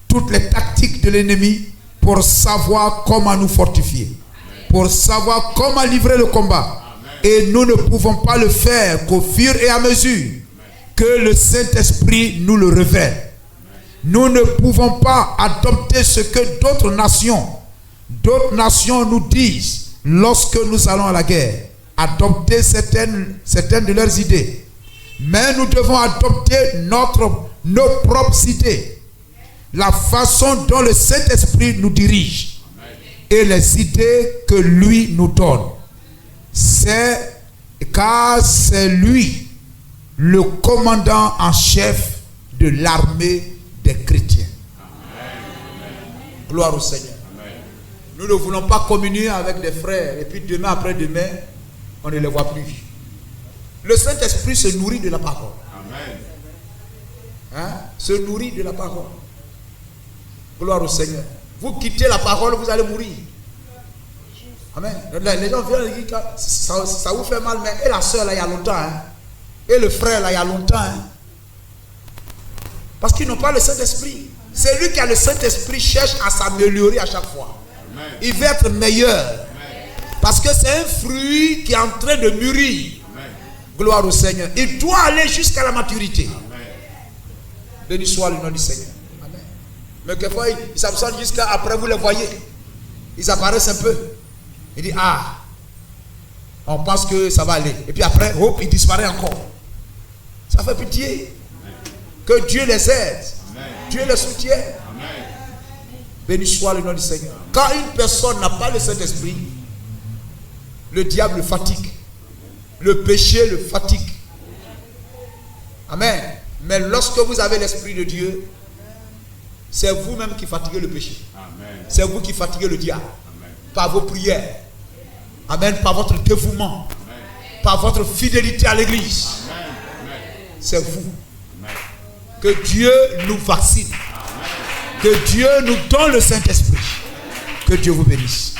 toutes les tactiques de l'ennemi pour savoir comment nous fortifier. Pour savoir comment livrer le combat. Et nous ne pouvons pas le faire qu'au fur et à mesure que le Saint-Esprit nous le révèle. Nous ne pouvons pas adopter ce que d'autres nations nous disent lorsque nous allons à la guerre. Adopter certaines de leurs idées. Mais nous devons adopter nos propres idées. La façon dont le Saint-Esprit nous dirige. Et les idées que lui nous donne. Car c'est lui le commandant en chef de l'armée des chrétiens. Gloire au Seigneur. Nous ne voulons pas communier avec des frères et puis demain après-demain, on ne les voit plus. Le Saint-Esprit se nourrit de la parole. Se nourrit de la parole. Gloire au Seigneur. Vous quittez la parole, vous allez mourir. Amen. Les gens viennent et disent ça vous fait mal, mais et la soeur là il y a longtemps, hein? Et le frère là il y a longtemps, hein? Parce qu'ils n'ont pas le Saint-Esprit. Celui qui a le Saint-Esprit cherche à s'améliorer à chaque fois. Amen. Il veut être meilleur. Amen. Parce que c'est un fruit qui est en train de mûrir. Amen. Gloire au Seigneur. Il doit aller jusqu'à la maturité. Amen. Béni soit le nom du Seigneur. Amen. Mais quelquefois ils s'absentent jusqu'à après, vous les voyez. Ils apparaissent un peu. Il dit, on pense que ça va aller. Et puis après, hop, il disparaît encore. Ça fait pitié. Amen. Que Dieu les aide. Amen. Dieu les soutient. Amen. Béni soit le nom du Seigneur. Quand une personne n'a pas le Saint-Esprit, le diable le fatigue. Le péché le fatigue. Amen. Mais lorsque vous avez l'Esprit de Dieu, c'est vous-même qui fatiguez le péché. C'est vous qui fatiguez le diable. Par vos prières. Amen. Par votre dévouement. Amen. Par votre fidélité à l'église. C'est vous. Amen. Que Dieu nous vaccine. Amen. Que Dieu nous donne le Saint-Esprit. Que Dieu vous bénisse.